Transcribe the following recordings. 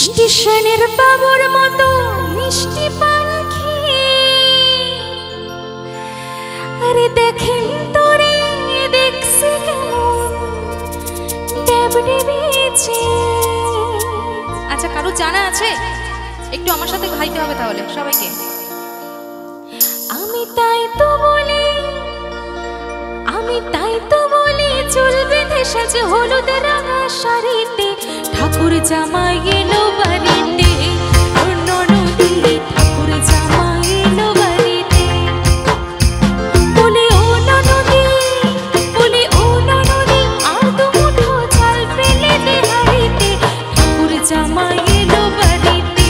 স্টেশনের বাবুর মতো মিষ্টি পাখি, আরে দেখেন তোরে দেখছি কেমন ডেবডেবেছে। আচ্ছা, কারো জানা আছে? একটু আমার সাথে গাইতে হবে তাহলে সবাইকে। আমি তাই তো বলি চুল বেঁধে সাজে হলুদ রাঙা শাড়িতে, ঠাকুর জামাই এলো বাড়িতে, ননদী ঠাকুর জামাই এলো বাড়িতে। বলে ও ননদী, আর দু মুঠো চাল ফেলে দে হাড়িতে, ঠাকুর জামাই এলো বাড়িতে,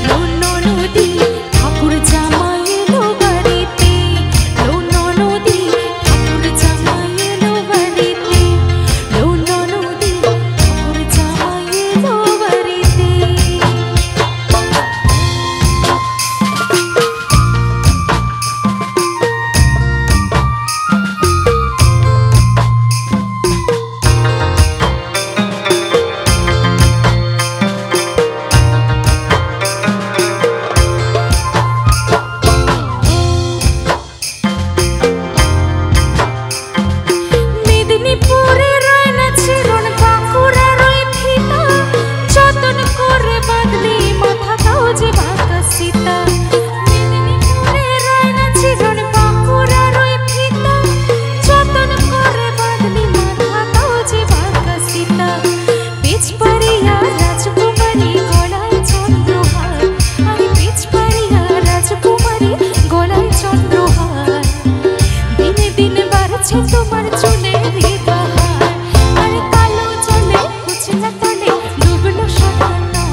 ননদী ঠাকুর জামাই এলো বাড়িতে, ননদী ঠাকুর জামাই এলো বাড়িতে, ননদী ঠাকুর জামাই এলো বাড়িতে। মেদিনীপুরের রায়না ছিরন বাঁকুড়ার ওই ফিতা, যতন করে বাঁধলি মাথাটাও যে বাঁকা সীতা। মেদিনীপুরের রায়না ছিরন বাঁকুড়ার ওই ফিতা, যতন করে বাঁধলি মাথাটাও যে বাঁকা সীতা। পিছপাড়িয়া রাজকুমারী গলায় চন্দ্রহার, আরে পিছপাড়িয়া রাজকুমারী গলায় চন্দ্রহার। দিনে দিনে বাড়ছে তোমার চুলের বাহার, আরে কালো চলে কুচলা তলে ডুবলো সারানা,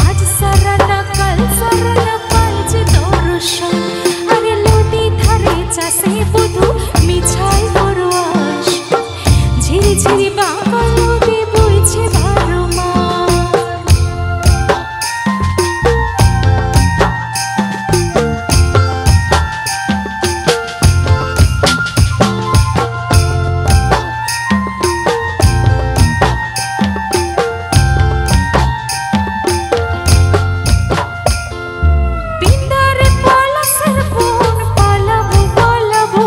আজ সারানা কাল সারানা পাইছে দর্শন। আরে নদী ধারে চাষে বধূ মিছাই পরশ, ঝিরি ঝিরি বাঁকা নদী বইছে 12 মাস। পিন্দারে পলাশের বন পালাবো পালাবো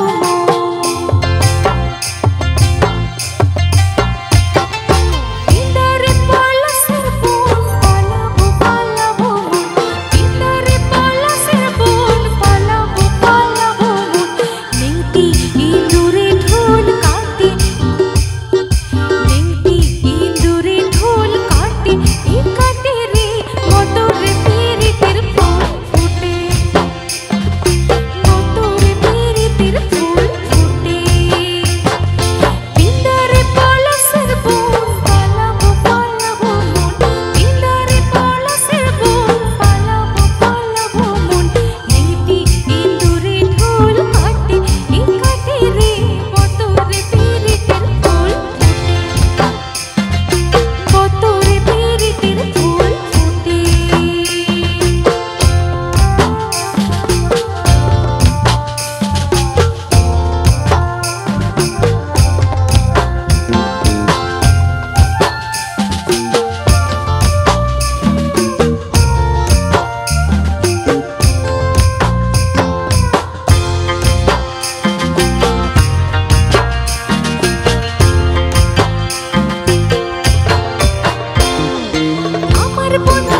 পিন্দারে পলাশের বন পালাবো পালাবো, পিন্দারে পলাশের বন পালাবো পালাবো। নেংটি ইঁদুরে ঢোল কাটে, নেংটি ইঁদুরে ঢোল কাটে, এ কাটে রে মটরে পিরিতের ফুল ফুটে, মটরে পিরিতের ফুল ফুটে। পিন্দারে পলাশের বন পালাবো পালাবো মন, পিন্দারে পলাশের বন পালাবো পালাবো মন। নেংটি ইঁদুরে ঢোল কাটে, এ কাটে রে মটরে পিরিতের ফুল ফুটে, মটরে পিরিতের ফুল ফুটে। আমার বন্ধু